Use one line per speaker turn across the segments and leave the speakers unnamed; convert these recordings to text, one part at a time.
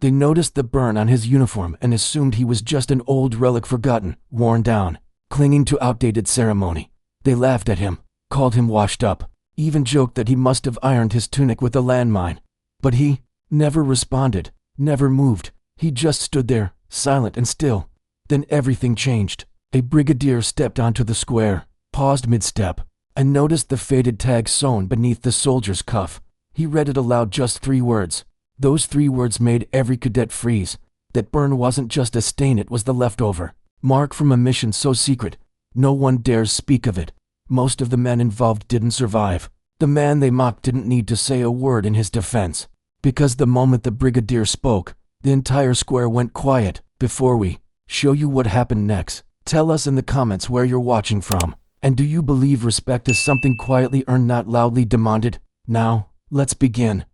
They noticed the burn on his uniform and assumed he was just an old relic, forgotten, worn down, clinging to outdated ceremony. They laughed at him, called him washed up, even joked that he must have ironed his tunic with a landmine. But he never responded, never moved. He just stood there, silent and still. Then everything changed. A brigadier stepped onto the square, paused mid-step, and noticed the faded tag sewn beneath the soldier's cuff. He read it aloud, just 3 words. Those 3 words made every cadet freeze. That burn wasn't just a stain, it was the leftover mark from a mission so secret, no one dares speak of it. Most of the men involved didn't survive. The man they mocked didn't need to say a word in his defense, because the moment the brigadier spoke, the entire square went quiet. Before we show you what happened next, tell us in the comments where you're watching from, and do you believe respect is something quietly earned, not loudly demanded? Now, let's begin.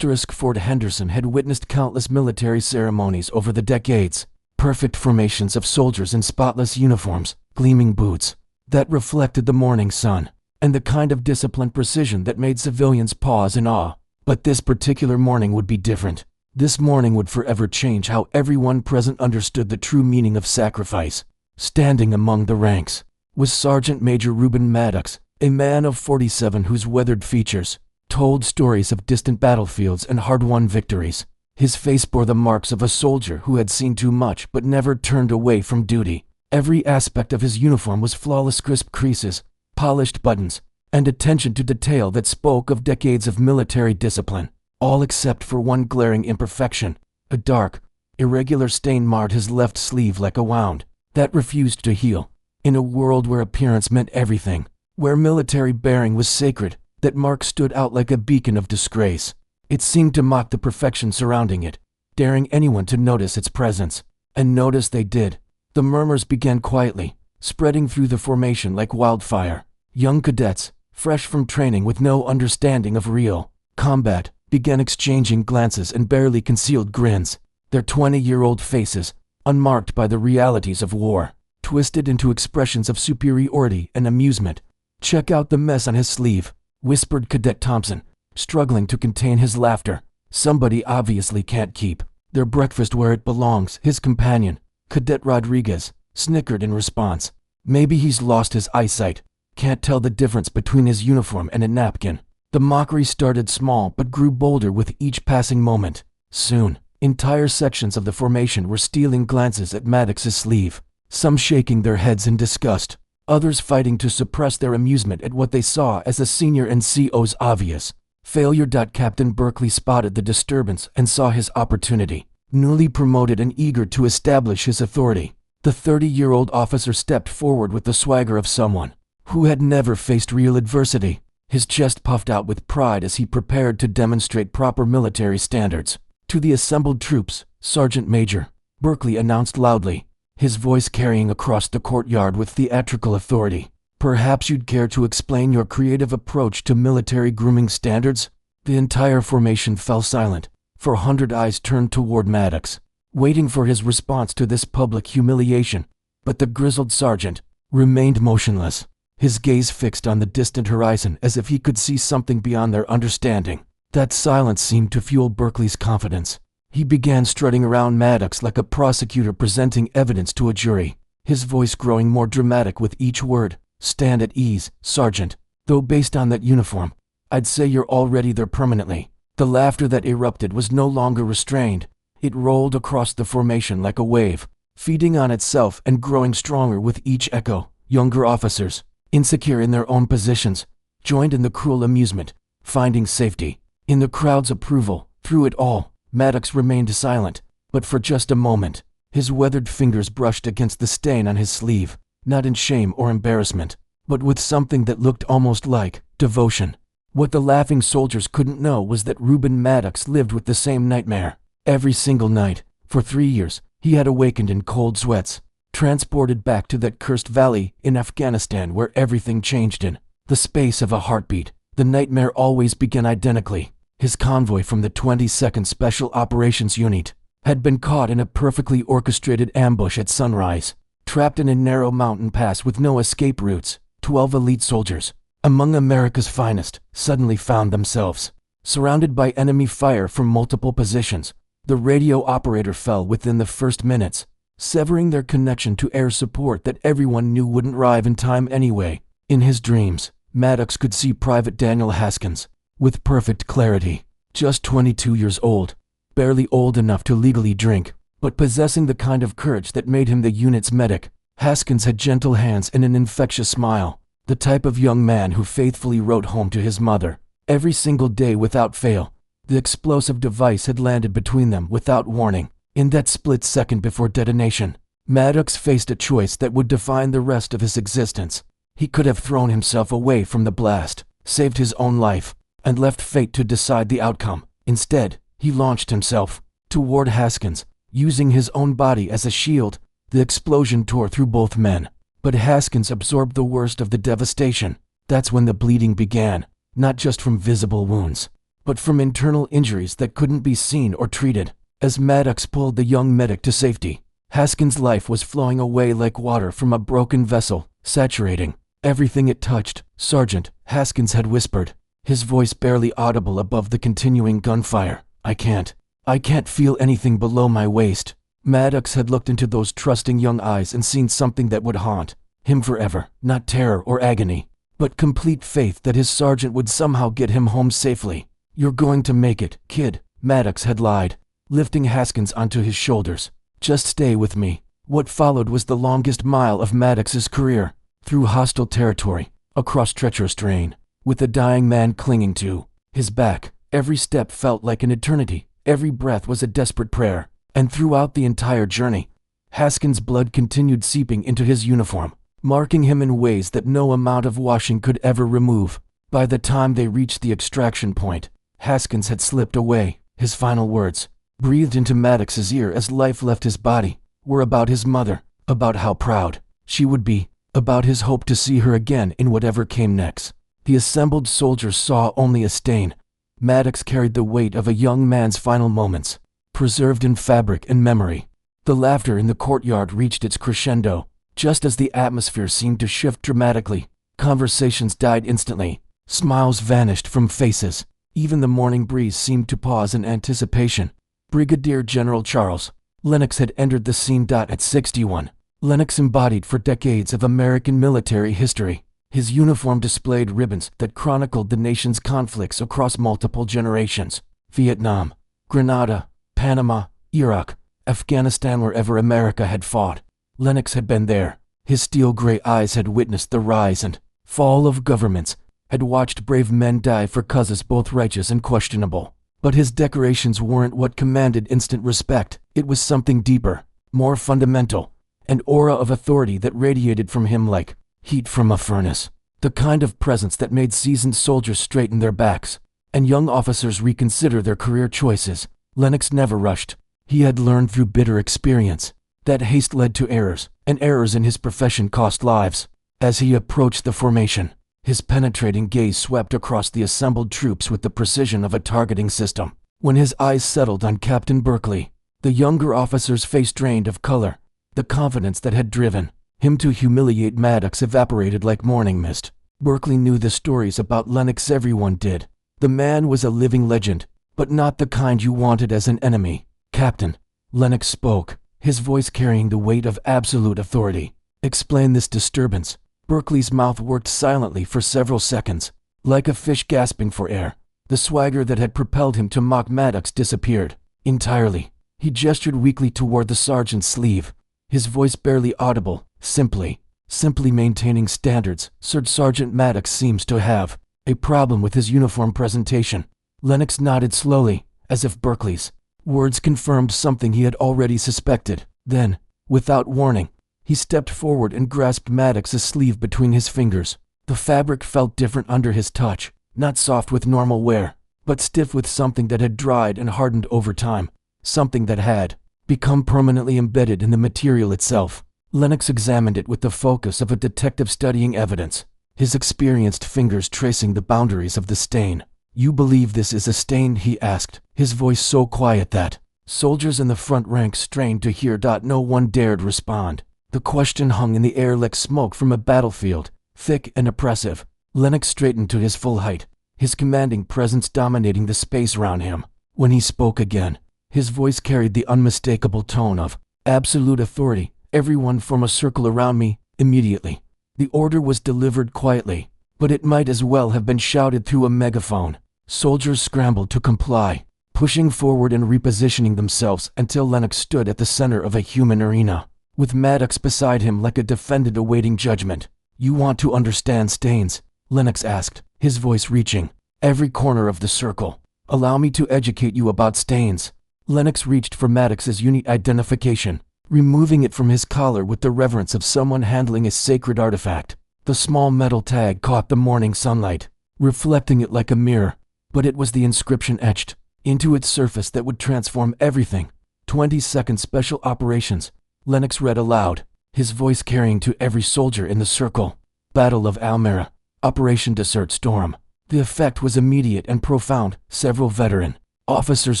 Fort Henderson had witnessed countless military ceremonies over the decades. Perfect formations of soldiers in spotless uniforms, gleaming boots that reflected the morning sun, and the kind of disciplined precision that made civilians pause in awe. But this particular morning would be different. This morning would forever change how everyone present understood the true meaning of sacrifice. Standing among the ranks was Sergeant Major Reuben Maddox, a man of 47 whose weathered features told stories of distant battlefields and hard-won victories. His face bore the marks of a soldier who had seen too much but never turned away from duty. Every aspect of his uniform was flawless, crisp creases, polished buttons, and attention to detail that spoke of decades of military discipline, all except for one glaring imperfection. A dark, irregular stain marred his left sleeve like a wound that refused to heal. In a world where appearance meant everything, where military bearing was sacred, that mark stood out like a beacon of disgrace. It seemed to mock the perfection surrounding it, daring anyone to notice its presence. And notice they did. The murmurs began quietly, spreading through the formation like wildfire. Young cadets, fresh from training with no understanding of real combat, began exchanging glances and barely concealed grins. Their 20-year-old faces, unmarked by the realities of war, twisted into expressions of superiority and amusement. "Check out the mess on his sleeve," whispered Cadet Thompson, struggling to contain his laughter. "Somebody obviously can't keep their breakfast where it belongs." His companion, Cadet Rodriguez, snickered in response. "Maybe he's lost his eyesight. Can't tell the difference between his uniform and a napkin." The mockery started small but grew bolder with each passing moment. Soon, entire sections of the formation were stealing glances at Maddox's sleeve, some shaking their heads in disgust, others fighting to suppress their amusement at what they saw as the senior NCO's obvious failure. Captain Berkeley spotted the disturbance and saw his opportunity. Newly promoted and eager to establish his authority, the 30-year-old officer stepped forward with the swagger of someone who had never faced real adversity. His chest puffed out with pride as he prepared to demonstrate proper military standards. "To the assembled troops," Sergeant Major Berkeley announced loudly, his voice carrying across the courtyard with theatrical authority. "Perhaps you'd care to explain your creative approach to military grooming standards?" The entire formation fell silent, for 100 eyes turned toward Maddox, waiting for his response to this public humiliation. But the grizzled sergeant remained motionless, his gaze fixed on the distant horizon as if he could see something beyond their understanding. That silence seemed to fuel Berkeley's confidence. He began strutting around Maddox like a prosecutor presenting evidence to a jury, his voice growing more dramatic with each word. "Stand at ease, Sergeant. Though based on that uniform, I'd say you're already there permanently." The laughter that erupted was no longer restrained. It rolled across the formation like a wave, feeding on itself and growing stronger with each echo. Younger officers, insecure in their own positions, joined in the cruel amusement, finding safety in the crowd's approval. Through it all, Maddox remained silent, but for just a moment. His weathered fingers brushed against the stain on his sleeve, not in shame or embarrassment, but with something that looked almost like devotion. What the laughing soldiers couldn't know was that Reuben Maddox lived with the same nightmare. Every single night, for 3 years, he had awakened in cold sweats, transported back to that cursed valley in Afghanistan where everything changed in the space of a heartbeat. The nightmare always began identically. His convoy from the 22nd Special Operations Unit had been caught in a perfectly orchestrated ambush at sunrise. Trapped in a narrow mountain pass with no escape routes, 12 elite soldiers, among America's finest, suddenly found themselves surrounded by enemy fire from multiple positions. The radio operator fell within the first minutes, severing their connection to air support that everyone knew wouldn't arrive in time anyway. In his dreams, Maddox could see Private Daniel Haskins, with perfect clarity, just 22 years old, barely old enough to legally drink, but possessing the kind of courage that made him the unit's medic. Haskins had gentle hands and an infectious smile, the type of young man who faithfully wrote home to his mother, every single day without fail. The explosive device had landed between them without warning. In that split second before detonation, Maddox faced a choice that would define the rest of his existence. He could have thrown himself away from the blast, saved his own life, and left fate to decide the outcome. Instead, he launched himself toward Haskins, using his own body as a shield. The explosion tore through both men, but Haskins absorbed the worst of the devastation. That's when the bleeding began, not just from visible wounds, but from internal injuries that couldn't be seen or treated. As Maddox pulled the young medic to safety, Haskins' life was flowing away like water from a broken vessel, saturating everything it touched. "Sergeant," Haskins had whispered, his voice barely audible above the continuing gunfire. I can't feel anything below my waist." Maddox had looked into those trusting young eyes and seen something that would haunt him forever. Not terror or agony, but complete faith that his sergeant would somehow get him home safely. "You're going to make it, kid," Maddox had lied, lifting Haskins onto his shoulders. "Just stay with me." What followed was the longest mile of Maddox's career, through hostile territory, across treacherous terrain, with a dying man clinging to his back. Every step felt like an eternity, every breath was a desperate prayer, and throughout the entire journey, Haskins' blood continued seeping into his uniform, marking him in ways that no amount of washing could ever remove. By the time they reached the extraction point, Haskins had slipped away. His final words, breathed into Maddox's ear as life left his body, were about his mother, about how proud she would be, about his hope to see her again in whatever came next. The assembled soldiers saw only a stain. Maddox carried the weight of a young man's final moments, preserved in fabric and memory. The laughter in the courtyard reached its crescendo, just as the atmosphere seemed to shift dramatically. Conversations died instantly, smiles vanished from faces. Even the morning breeze seemed to pause in anticipation. Brigadier General Charles Lennox had entered the scene. At 61, Lennox embodied for decades of American military history. His uniform displayed ribbons that chronicled the nation's conflicts across multiple generations. Vietnam, Grenada, Panama, Iraq, Afghanistan, wherever America had fought, Lennox had been there. His steel-gray eyes had witnessed the rise and fall of governments, had watched brave men die for causes both righteous and questionable. But his decorations weren't what commanded instant respect. It was something deeper, more fundamental, an aura of authority that radiated from him like heat from a furnace. The kind of presence that made seasoned soldiers straighten their backs and young officers reconsider their career choices. Lennox never rushed. He had learned through bitter experience that haste led to errors, and errors in his profession cost lives. As he approached the formation, his penetrating gaze swept across the assembled troops with the precision of a targeting system. When his eyes settled on Captain Berkeley, the younger officer's face drained of color. The confidence that had driven him to humiliate Maddox evaporated like morning mist. Berkeley knew the stories about Lennox everyone did. The man was a living legend, but not the kind you wanted as an enemy. "Captain," Lennox spoke, his voice carrying the weight of absolute authority. "Explain this disturbance." Berkeley's mouth worked silently for several seconds, like a fish gasping for air. The swagger that had propelled him to mock Maddox disappeared entirely. He gestured weakly toward the sergeant's sleeve, his voice barely audible. Simply maintaining standards. Sergeant Maddox seems to have a problem with his uniform presentation." Lennox nodded slowly, as if Berkeley's words confirmed something he had already suspected. Then, without warning, he stepped forward and grasped Maddox's sleeve between his fingers. The fabric felt different under his touch, not soft with normal wear, but stiff with something that had dried and hardened over time, something that had become permanently embedded in the material itself. Lennox examined it with the focus of a detective studying evidence, his experienced fingers tracing the boundaries of the stain. "You believe this is a stain?" he asked, his voice so quiet that soldiers in the front ranks strained to hear. No one dared respond. The question hung in the air like smoke from a battlefield, thick and oppressive. Lennox straightened to his full height, his commanding presence dominating the space around him. When he spoke again, His voice carried the unmistakable tone of absolute authority. "Everyone form a circle around me, immediately." The order was delivered quietly, but it might as well have been shouted through a megaphone. Soldiers scrambled to comply, pushing forward and repositioning themselves until Lennox stood at the center of a human arena, with Maddox beside him like a defendant awaiting judgment. "You want to understand Staines?" Lennox asked, his voice reaching every corner of the circle. "Allow me to educate you about Staines." Lennox reached for Maddox's unique identification, removing it from his collar with the reverence of someone handling a sacred artifact. The small metal tag caught the morning sunlight, reflecting it like a mirror, but it was the inscription etched into its surface that would transform everything. 22nd Special Operations, Lennox read aloud, his voice carrying to every soldier in the circle. Battle of Almera, Operation Desert Storm. The effect was immediate and profound. Several veteran officers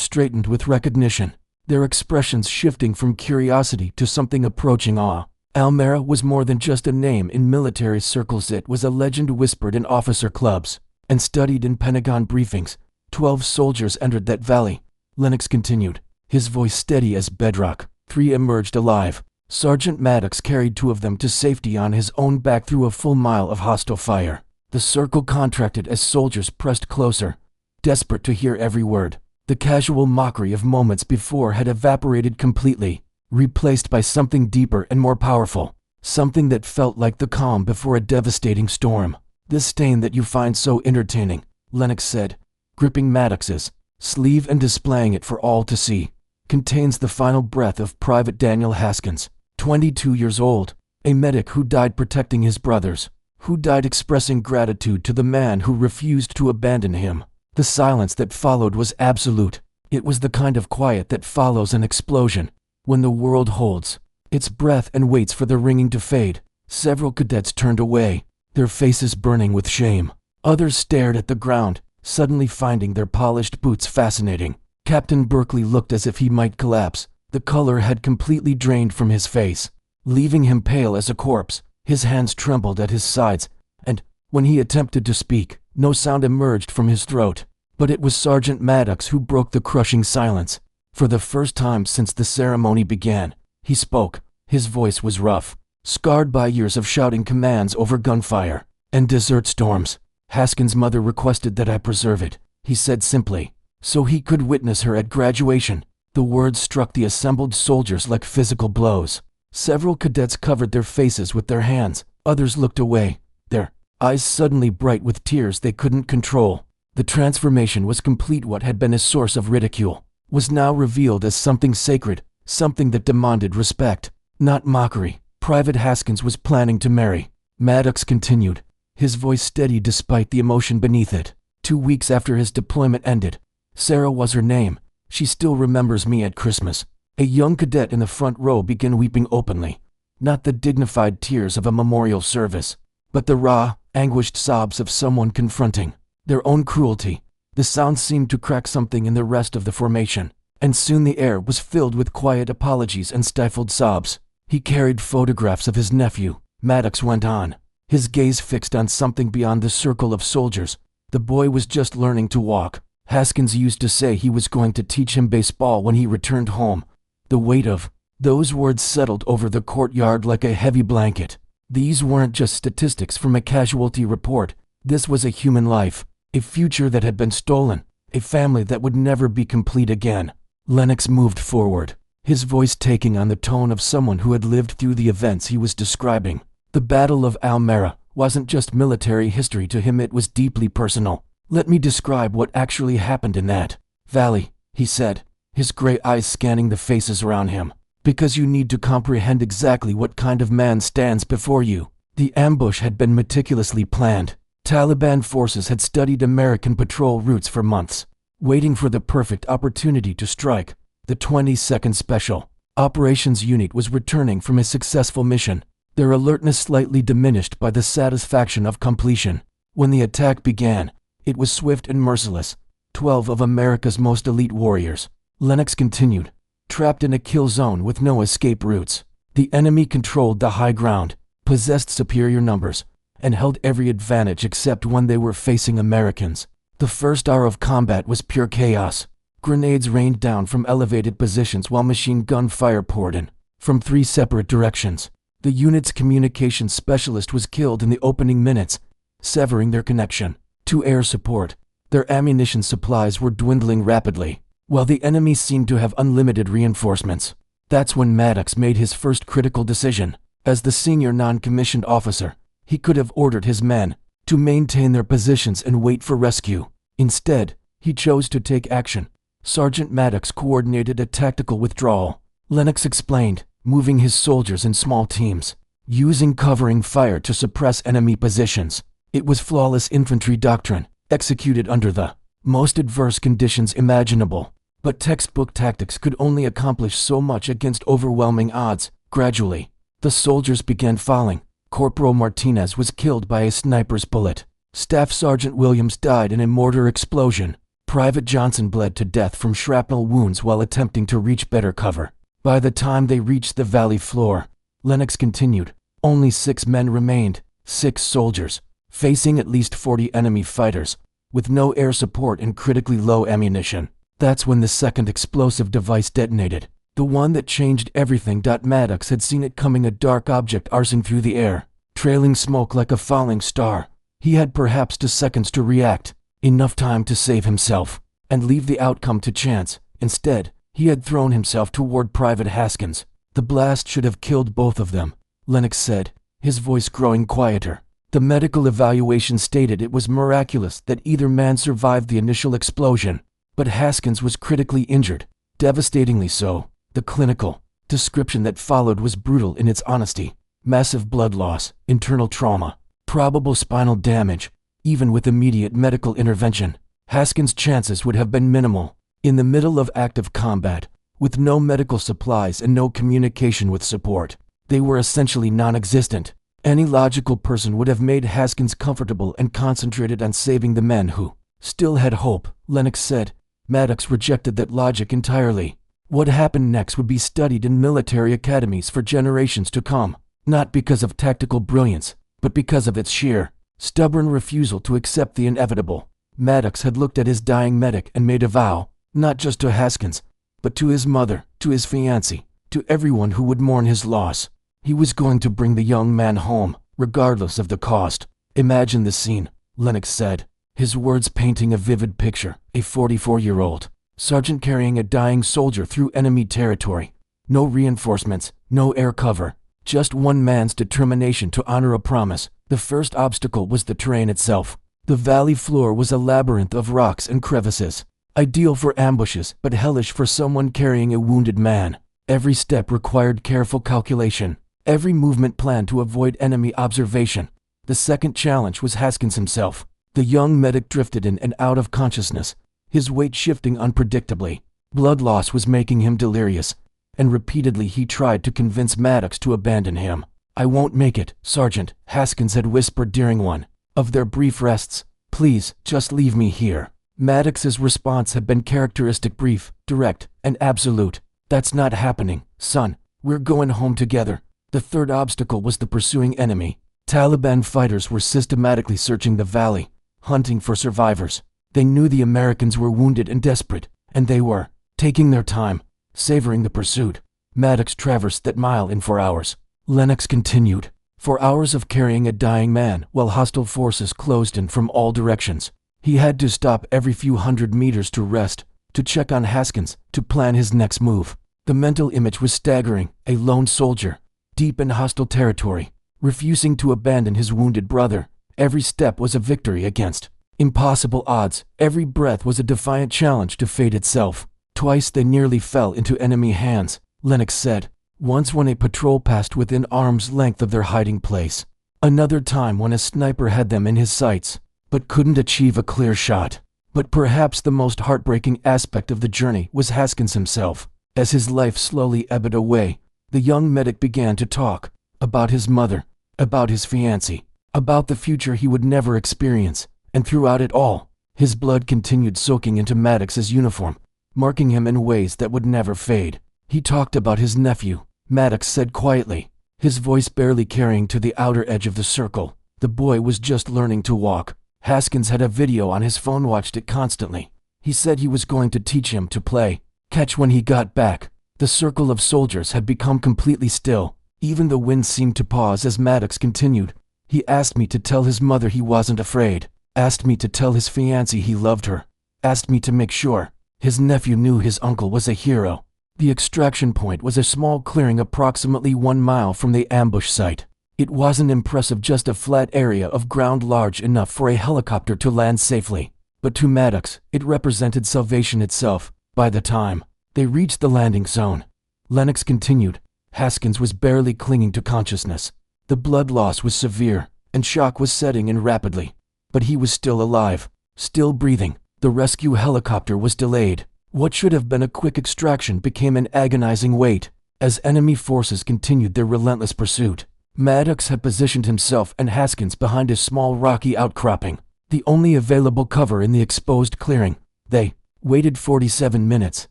straightened with recognition, their expressions shifting from curiosity to something approaching awe. Almera was more than just a name in military circles. It was a legend whispered in officer clubs and studied in Pentagon briefings. 12 soldiers entered that valley. Lennox continued, his voice steady as bedrock. 3 emerged alive. Sergeant Maddox carried 2 of them to safety on his own back through a full mile of hostile fire. The circle contracted as soldiers pressed closer, desperate to hear every word. The casual mockery of moments before had evaporated completely, replaced by something deeper and more powerful, something that felt like the calm before a devastating storm. "This stain that you find so entertaining," Lennox said, gripping Maddox's sleeve and displaying it for all to see, "contains the final breath of Private Daniel Haskins, 22 years old, a medic who died protecting his brothers, who died expressing gratitude to the man who refused to abandon him." The silence that followed was absolute. It was the kind of quiet that follows an explosion, when the world holds its breath and waits for the ringing to fade. Several cadets turned away, their faces burning with shame. Others stared at the ground, suddenly finding their polished boots fascinating. Captain Berkeley looked as if he might collapse. The color had completely drained from his face, leaving him pale as a corpse. His hands trembled at his sides, and, when he attempted to speak, no sound emerged from his throat. But it was Sergeant Maddox who broke the crushing silence. For the first time since the ceremony began, he spoke. His voice was rough, scarred by years of shouting commands over gunfire and desert storms. "Haskins' mother requested that I preserve it," he said simply, "so he could witness her at graduation." The words struck the assembled soldiers like physical blows. Several cadets covered their faces with their hands. Others looked away, their eyes suddenly bright with tears they couldn't control. The transformation was complete. What had been a source of ridicule was now revealed as something sacred, something that demanded respect, not mockery. Private Haskins was planning to marry. Maddox continued, his voice steady despite the emotion beneath it. 2 weeks after his deployment ended. Sarah was her name. She still remembers me at Christmas. A young cadet in the front row began weeping openly. Not the dignified tears of a memorial service, but the raw, anguished sobs of someone confronting their own cruelty. The sound seemed to crack something in the rest of the formation, and soon the air was filled with quiet apologies and stifled sobs. "He carried photographs of his nephew," Maddox went on, his gaze fixed on something beyond the circle of soldiers. "The boy was just learning to walk. Haskins used to say he was going to teach him baseball when he returned home." The weight of those words settled over the courtyard like a heavy blanket. These weren't just statistics from a casualty report. This was a human life, a future that had been stolen, a family that would never be complete again. Lennox moved forward, his voice taking on the tone of someone who had lived through the events he was describing. The Battle of Almera wasn't just military history to him, it was deeply personal. "Let me describe what actually happened in that valley," he said, his gray eyes scanning the faces around him, "because you need to comprehend exactly what kind of man stands before you." The ambush had been meticulously planned. Taliban forces had studied American patrol routes for months, waiting for the perfect opportunity to strike. The 22nd Special Operations Unit was returning from a successful mission, their alertness slightly diminished by the satisfaction of completion. When the attack began, it was swift and merciless. 12 of America's most elite warriors, Lennox continued, trapped in a kill zone with no escape routes. The enemy controlled the high ground, possessed superior numbers, and held every advantage except when they were facing Americans. The first hour of combat was pure chaos. Grenades rained down from elevated positions while machine gun fire poured in from 3 separate directions. The unit's communications specialist was killed in the opening minutes, severing their connection to air support. Their ammunition supplies were dwindling rapidly, while the enemy seemed to have unlimited reinforcements. That's when Maddox made his first critical decision. As the senior non-commissioned officer, he could have ordered his men to maintain their positions and wait for rescue. Instead, he chose to take action. Sergeant Maddox coordinated a tactical withdrawal. Lennox explained, moving his soldiers in small teams, using covering fire to suppress enemy positions. It was flawless infantry doctrine, executed under the most adverse conditions imaginable. But textbook tactics could only accomplish so much against overwhelming odds. Gradually, the soldiers began falling. Corporal Martinez was killed by a sniper's bullet. Staff Sergeant Williams died in a mortar explosion. Private Johnson bled to death from shrapnel wounds while attempting to reach better cover. By the time they reached the valley floor, Lennox continued, only 6 men remained, 6 soldiers, facing at least 40 enemy fighters, with no air support and critically low ammunition. That's when the second explosive device detonated, the one that changed everything. Maddox had seen it coming, a dark object arcing through the air, trailing smoke like a falling star. He had perhaps 2 seconds to react, enough time to save himself, and leave the outcome to chance. Instead, he had thrown himself toward Private Haskins. The blast should have killed both of them, Lennox said, his voice growing quieter. The medical evaluation stated it was miraculous that either man survived the initial explosion, but Haskins was critically injured, devastatingly so. The clinical description that followed was brutal in its honesty. Massive blood loss, internal trauma, probable spinal damage. Even with immediate medical intervention, Haskins' chances would have been minimal. In the middle of active combat, with no medical supplies and no communication with support, they were essentially non-existent. Any logical person would have made Haskins comfortable and concentrated on saving the men who still had hope, Lennox said. Maddox rejected that logic entirely. What happened next would be studied in military academies for generations to come, not because of tactical brilliance, but because of its sheer, stubborn refusal to accept the inevitable. Maddox had looked at his dying medic and made a vow, not just to Haskins, but to his mother, to his fiancée, to everyone who would mourn his loss. He was going to bring the young man home, regardless of the cost. Imagine the scene, Lennox said, his words painting a vivid picture. A 44-year-old sergeant carrying a dying soldier through enemy territory. No reinforcements, no air cover, just one man's determination to honor a promise. The first obstacle was the terrain itself. The valley floor was a labyrinth of rocks and crevices, ideal for ambushes but hellish for someone carrying a wounded man. Every step required careful calculation, every movement planned to avoid enemy observation. The second challenge was Haskins himself. The young medic drifted in and out of consciousness, his weight shifting unpredictably. Blood loss was making him delirious, and repeatedly he tried to convince Maddox to abandon him. "I won't make it, Sergeant," Haskins had whispered during one of their brief rests. "Please, just leave me here." Maddox's response had been characteristic, brief, direct, and absolute. "That's not happening, son. We're going home together." The third obstacle was the pursuing enemy. Taliban fighters were systematically searching the valley, hunting for survivors. They knew the Americans were wounded and desperate, and they were taking their time, savoring the pursuit. Maddox traversed that mile in 4 hours. Lennox continued. 4 hours of carrying a dying man while hostile forces closed in from all directions. He had to stop every few hundred meters to rest, to check on Haskins, to plan his next move. The mental image was staggering. A lone soldier, deep in hostile territory, refusing to abandon his wounded brother. Every step was a victory against impossible odds. Every breath was a defiant challenge to fate itself. Twice they nearly fell into enemy hands, Lennox said. Once when a patrol passed within arm's length of their hiding place. Another time when a sniper had them in his sights, but couldn't achieve a clear shot. But perhaps the most heartbreaking aspect of the journey was Haskins himself. As his life slowly ebbed away, the young medic began to talk about his mother, about his fiancée, about the future he would never experience. And throughout it all, his blood continued soaking into Maddox's uniform, marking him in ways that would never fade. He talked about his nephew, Maddox said quietly, his voice barely carrying to the outer edge of the circle. The boy was just learning to walk. Haskins had a video on his phone, watched it constantly. He said he was going to teach him to play catch when he got back. The circle of soldiers had become completely still. Even the wind seemed to pause as Maddox continued. He asked me to tell his mother he wasn't afraid. Asked me to tell his fiancée he loved her. Asked me to make sure his nephew knew his uncle was a hero. The extraction point was a small clearing approximately 1 mile from the ambush site. It wasn't impressive, just a flat area of ground large enough for a helicopter to land safely. But to Maddox, it represented salvation itself. By the time they reached the landing zone, Lennox continued, Haskins was barely clinging to consciousness. The blood loss was severe, and shock was setting in rapidly. But he was still alive, still breathing. The rescue helicopter was delayed. What should have been a quick extraction became an agonizing wait, as enemy forces continued their relentless pursuit. Maddox had positioned himself and Haskins behind a small rocky outcropping, the only available cover in the exposed clearing. They waited 47 minutes,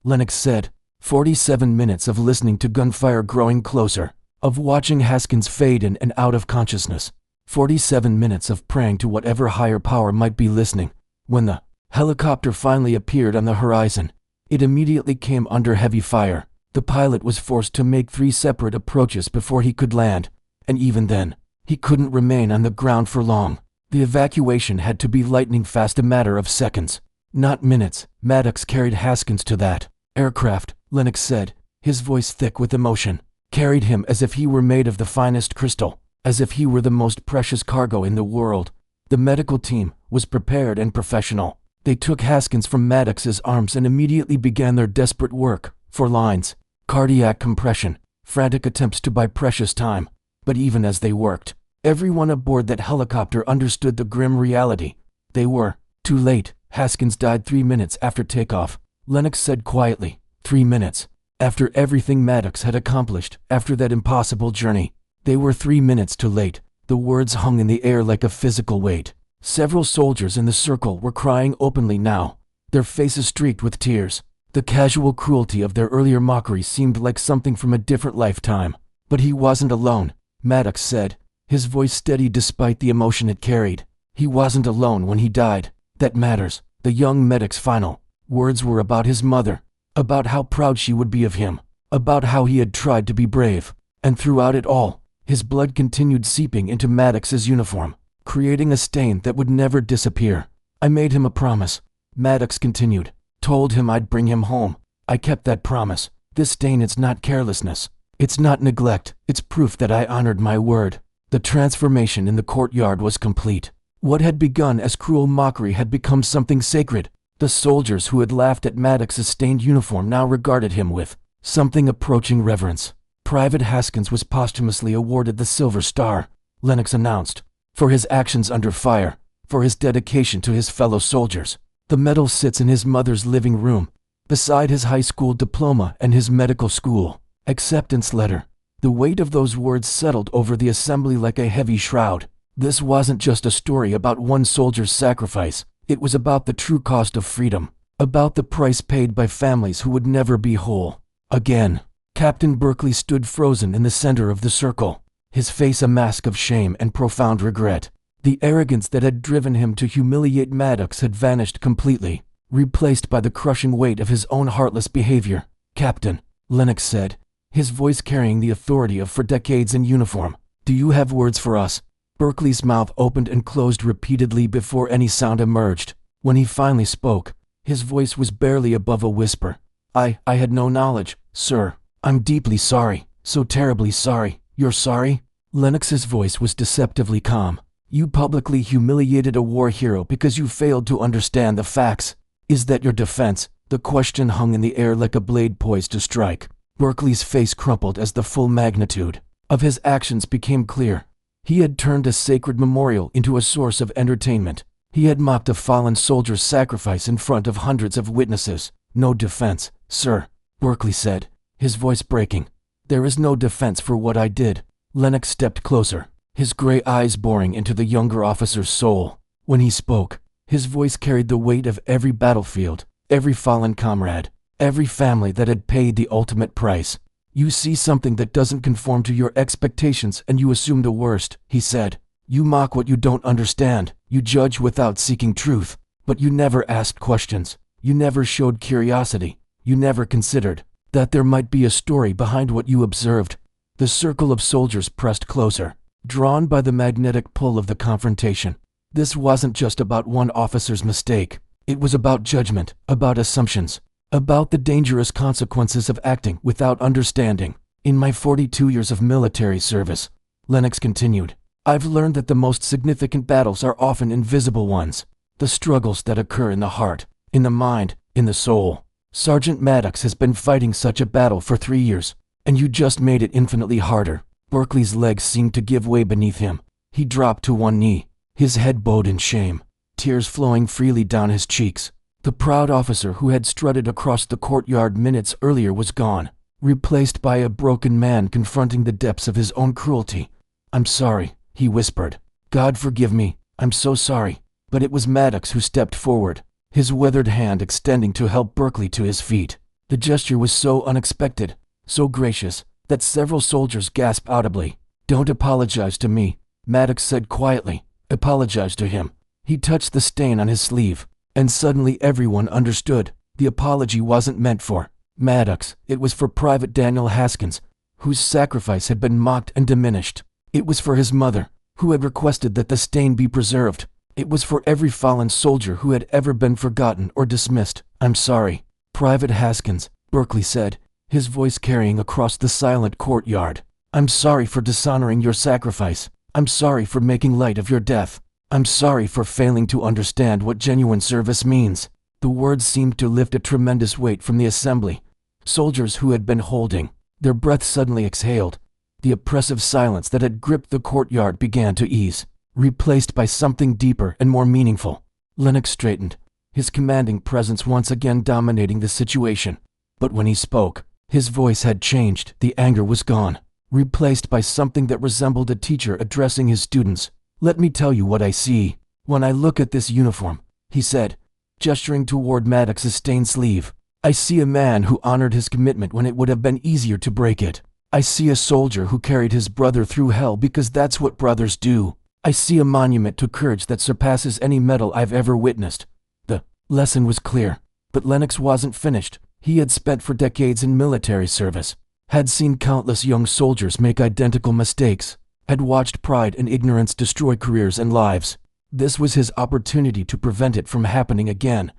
Lennox said. 47 minutes of listening to gunfire growing closer, of watching Haskins fade in and out of consciousness. 47 minutes of praying to whatever higher power might be listening. When the helicopter finally appeared on the horizon, it immediately came under heavy fire. The pilot was forced to make 3 separate approaches before he could land, and even then, he couldn't remain on the ground for long. The evacuation had to be lightning fast, a matter of seconds, not minutes. Maddox carried Haskins to that aircraft, Lennox said, his voice thick with emotion. Carried him as if he were made of the finest crystal, as if he were the most precious cargo in the world. The medical team was prepared and professional. They took Haskins from Maddox's arms and immediately began their desperate work. 4 lines, cardiac compression, frantic attempts to buy precious time. But even as they worked, everyone aboard that helicopter understood the grim reality. They were too late. Haskins died 3 minutes after takeoff, Lennox said quietly. 3 minutes. After everything Maddox had accomplished, after that impossible journey, they were 3 minutes too late. The words hung in the air like a physical weight. Several soldiers in the circle were crying openly now, their faces streaked with tears. The casual cruelty of their earlier mockery seemed like something from a different lifetime. But he wasn't alone, Maddox said, his voice steady despite the emotion it carried. He wasn't alone when he died. That matters. The young medic's final words were about his mother, about how proud she would be of him, about how he had tried to be brave. And throughout it all, his blood continued seeping into Maddox's uniform, creating a stain that would never disappear. I made him a promise, Maddox continued. Told him I'd bring him home. I kept that promise. This stain, it's not carelessness. It's not neglect. It's proof that I honored my word. The transformation in the courtyard was complete. What had begun as cruel mockery had become something sacred. The soldiers who had laughed at Maddox's stained uniform now regarded him with something approaching reverence. Private Haskins was posthumously awarded the Silver Star, Lennox announced, for his actions under fire, for his dedication to his fellow soldiers. The medal sits in his mother's living room, beside his high school diploma and his medical school acceptance letter. The weight of those words settled over the assembly like a heavy shroud. This wasn't just a story about one soldier's sacrifice. It was about the true cost of freedom, about the price paid by families who would never be whole again. Captain Berkeley stood frozen in the center of the circle, his face a mask of shame and profound regret. The arrogance that had driven him to humiliate Maddox had vanished completely, replaced by the crushing weight of his own heartless behavior. Captain, Lennox said, his voice carrying the authority of for decades in uniform. Do you have words for us? Berkeley's mouth opened and closed repeatedly before any sound emerged. When he finally spoke, his voice was barely above a whisper. I had no knowledge, sir. I'm deeply sorry, so terribly sorry. You're sorry? Lennox's voice was deceptively calm. You publicly humiliated a war hero because you failed to understand the facts. Is that your defense? The question hung in the air like a blade poised to strike. Berkeley's face crumpled as the full magnitude of his actions became clear. He had turned a sacred memorial into a source of entertainment. He had mocked a fallen soldier's sacrifice in front of hundreds of witnesses. No defense, sir, Berkeley said, his voice breaking. There is no defense for what I did. Lennox stepped closer, his gray eyes boring into the younger officer's soul. When he spoke, his voice carried the weight of every battlefield, every fallen comrade, every family that had paid the ultimate price. You see something that doesn't conform to your expectations and you assume the worst, he said. You mock what you don't understand. You judge without seeking truth. But you never asked questions. You never showed curiosity. You never considered that there might be a story behind what you observed. The circle of soldiers pressed closer, drawn by the magnetic pull of the confrontation. This wasn't just about one officer's mistake. It was about judgment, about assumptions, about the dangerous consequences of acting without understanding. In my 42 years of military service, Lennox continued, I've learned that the most significant battles are often invisible ones. The struggles that occur in the heart, in the mind, in the soul. Sergeant Maddox has been fighting such a battle for 3 years, and you just made it infinitely harder. Berkeley's legs seemed to give way beneath him. He dropped to one knee, his head bowed in shame, tears flowing freely down his cheeks. The proud officer who had strutted across the courtyard minutes earlier was gone, replaced by a broken man confronting the depths of his own cruelty. I'm sorry, he whispered. God forgive me, I'm so sorry. But it was Maddox who stepped forward, his withered hand extending to help Berkeley to his feet. The gesture was so unexpected, so gracious, that several soldiers gasped audibly. Don't apologize to me, Maddox said quietly. Apologize to him. He touched the stain on his sleeve, and suddenly everyone understood. The apology wasn't meant for Maddox. It was for Private Daniel Haskins, whose sacrifice had been mocked and diminished. It was for his mother, who had requested that the stain be preserved. It was for every fallen soldier who had ever been forgotten or dismissed. I'm sorry, Private Haskins, Berkeley said, his voice carrying across the silent courtyard. I'm sorry for dishonoring your sacrifice. I'm sorry for making light of your death. I'm sorry for failing to understand what genuine service means. The words seemed to lift a tremendous weight from the assembly. Soldiers who had been holding their breath suddenly exhaled. The oppressive silence that had gripped the courtyard began to ease, replaced by something deeper and more meaningful. Lennox straightened, his commanding presence once again dominating the situation. But when he spoke, his voice had changed. The anger was gone, replaced by something that resembled a teacher addressing his students. Let me tell you what I see. When I look at this uniform, he said, gesturing toward Maddox's stained sleeve, I see a man who honored his commitment when it would have been easier to break it. I see a soldier who carried his brother through hell because that's what brothers do. I see a monument to courage that surpasses any medal I've ever witnessed. The lesson was clear, but Lennox wasn't finished. He had spent for decades in military service, had seen countless young soldiers make identical mistakes, had watched pride and ignorance destroy careers and lives. This was his opportunity to prevent it from happening again.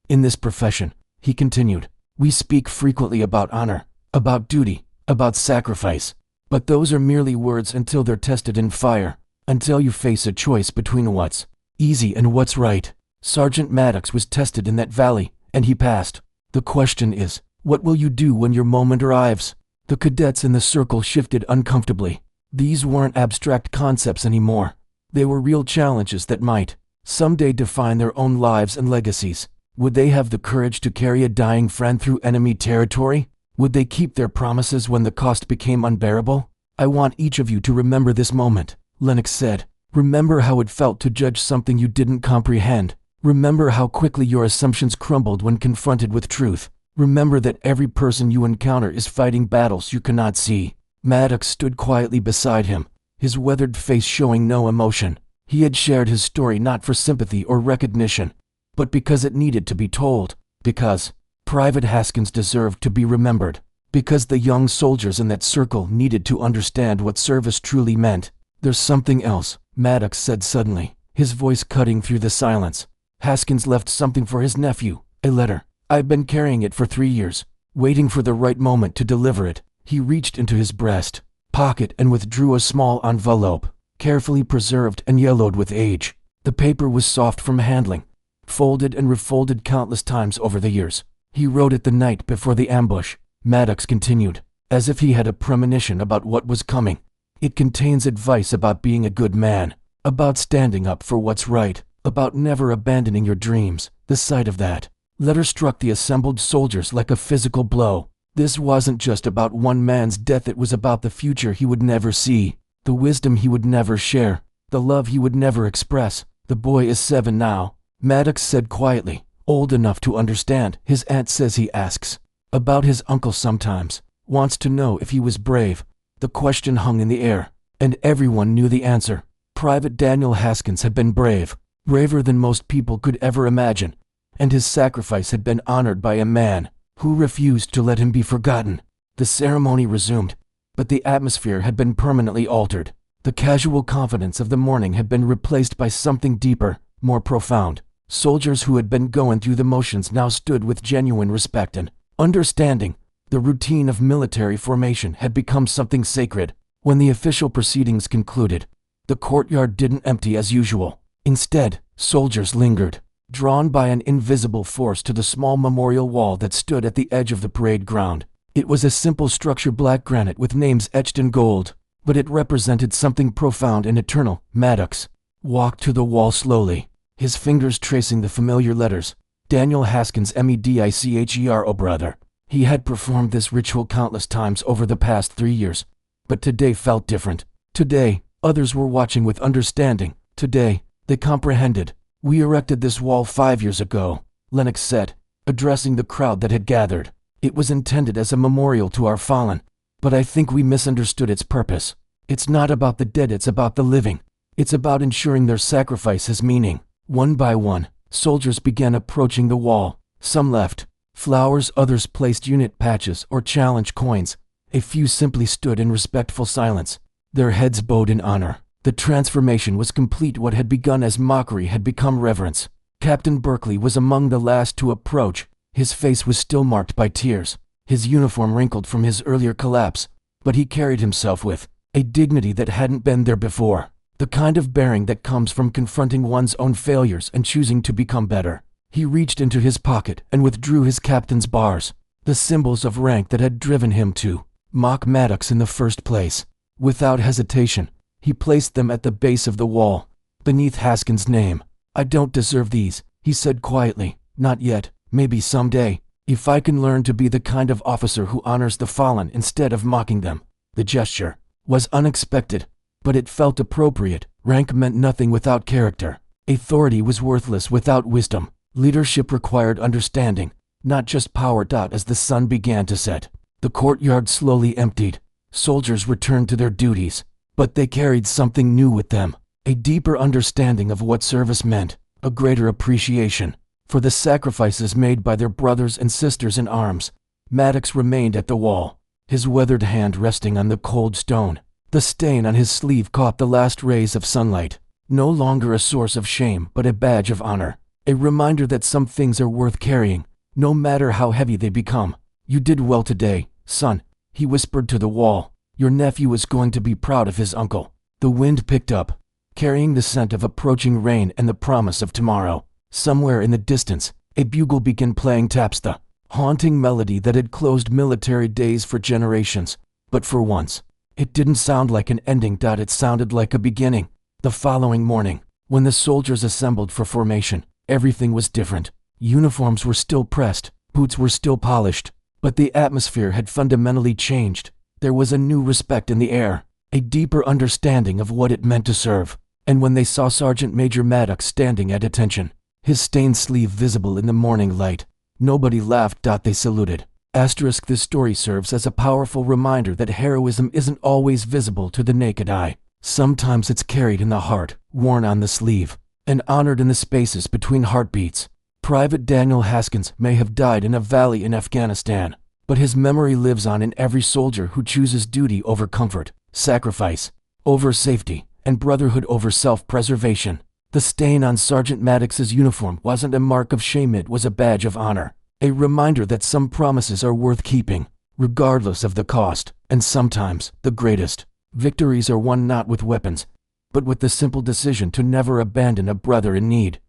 In this profession, he continued, we speak frequently about honor, about duty, about sacrifice. But those are merely words until they're tested in fire, until you face a choice between what's easy and what's right. Sergeant Maddox was tested in that valley, and he passed. The question is, what will you do when your moment arrives? The cadets in the circle shifted uncomfortably. These weren't abstract concepts anymore. They were real challenges that might someday define their own lives and legacies. Would they have the courage to carry a dying friend through enemy territory? Would they keep their promises when the cost became unbearable? I want each of you to remember this moment, Lennox said. Remember how it felt to judge something you didn't comprehend. Remember how quickly your assumptions crumbled when confronted with truth. Remember that every person you encounter is fighting battles you cannot see. Maddox stood quietly beside him, his weathered face showing no emotion. He had shared his story not for sympathy or recognition, but because it needed to be told. Because Private Haskins deserved to be remembered. Because the young soldiers in that circle needed to understand what service truly meant. There's something else, Maddox said suddenly, his voice cutting through the silence. Haskins left something for his nephew, a letter. I've been carrying it for 3 years, waiting for the right moment to deliver it. He reached into his breast pocket and withdrew a small envelope, carefully preserved and yellowed with age. The paper was soft from handling, folded and refolded countless times over the years. He wrote it the night before the ambush. Maddox continued, as if he had a premonition about what was coming. It contains advice about being a good man, about standing up for what's right, about never abandoning your dreams. The sight of that letter struck the assembled soldiers like a physical blow. This wasn't just about one man's death, it was about the future he would never see, the wisdom he would never share, the love he would never express. The boy is 7 now, Maddox said quietly, old enough to understand. His aunt says he asks about his uncle sometimes, wants to know if he was brave. The question hung in the air, and everyone knew the answer. Private Daniel Haskins had been brave, braver than most people could ever imagine. and his sacrifice had been honored by a man who refused to let him be forgotten. The ceremony resumed, but the atmosphere had been permanently altered. The casual confidence of the morning had been replaced by something deeper, more profound. Soldiers who had been going through the motions now stood with genuine respect and understanding. The routine of military formation had become something sacred. When the official proceedings concluded, the courtyard didn't empty as usual. Instead, soldiers lingered, drawn by an invisible force to the small memorial wall that stood at the edge of the parade ground. It was a simple structure, black granite with names etched in gold, but it represented something profound and eternal. Maddox walked to the wall slowly, his fingers tracing the familiar letters. Daniel Haskins, Medicher, oh brother. He had performed this ritual countless times over the past 3 years, but today felt different. Today, others were watching with understanding. Today, they comprehended. We erected this wall 5 years ago, Lennox said, addressing the crowd that had gathered. It was intended as a memorial to our fallen, but I think we misunderstood its purpose. It's not about the dead, it's about the living. It's about ensuring their sacrifice has meaning. One by one, soldiers began approaching the wall. Some left flowers, others placed unit patches or challenge coins. A few simply stood in respectful silence, their heads bowed in honor. The transformation was complete. What had begun as mockery had become reverence. Captain Berkeley was among the last to approach. His face was still marked by tears, his uniform wrinkled from his earlier collapse, but he carried himself with a dignity that hadn't been there before. The kind of bearing that comes from confronting one's own failures and choosing to become better. He reached into his pocket and withdrew his captain's bars, the symbols of rank that had driven him to mock Maddox in the first place. Without hesitation, he placed them at the base of the wall, beneath Haskins' name. I don't deserve these, he said quietly. Not yet, maybe someday, if I can learn to be the kind of officer who honors the fallen instead of mocking them. The gesture was unexpected, but it felt appropriate. Rank meant nothing without character. Authority was worthless without wisdom. Leadership required understanding, not just power. As the sun began to set, the courtyard slowly emptied. Soldiers returned to their duties, but they carried something new with them. A deeper understanding of what service meant, a greater appreciation for the sacrifices made by their brothers and sisters in arms. Maddox remained at the wall, his weathered hand resting on the cold stone. The stain on his sleeve caught the last rays of sunlight. No longer a source of shame, but a badge of honor. A reminder that some things are worth carrying, no matter how heavy they become. You did well today, son, he whispered to the wall. Your nephew is going to be proud of his uncle. The wind picked up, carrying the scent of approaching rain and the promise of tomorrow. Somewhere in the distance, a bugle began playing taps, the haunting melody that had closed military days for generations. But for once, it didn't sound like an ending. It sounded like a beginning. The following morning, when the soldiers assembled for formation, everything was different. Uniforms were still pressed, boots were still polished, but the atmosphere had fundamentally changed. There was a new respect in the air, a deeper understanding of what it meant to serve. And when they saw Sergeant Major Maddox standing at attention, his stained sleeve visible in the morning light, nobody laughed. They saluted. This story serves as a powerful reminder that heroism isn't always visible to the naked eye. Sometimes it's carried in the heart, worn on the sleeve, and honored in the spaces between heartbeats. Private Daniel Haskins may have died in a valley in Afghanistan, but his memory lives on in every soldier who chooses duty over comfort, sacrifice over safety, and brotherhood over self-preservation. The stain on Sergeant Maddox's uniform wasn't a mark of shame, it was a badge of honor. A reminder that some promises are worth keeping, regardless of the cost, and sometimes, the greatest victories are won not with weapons, but with the simple decision to never abandon a brother in need.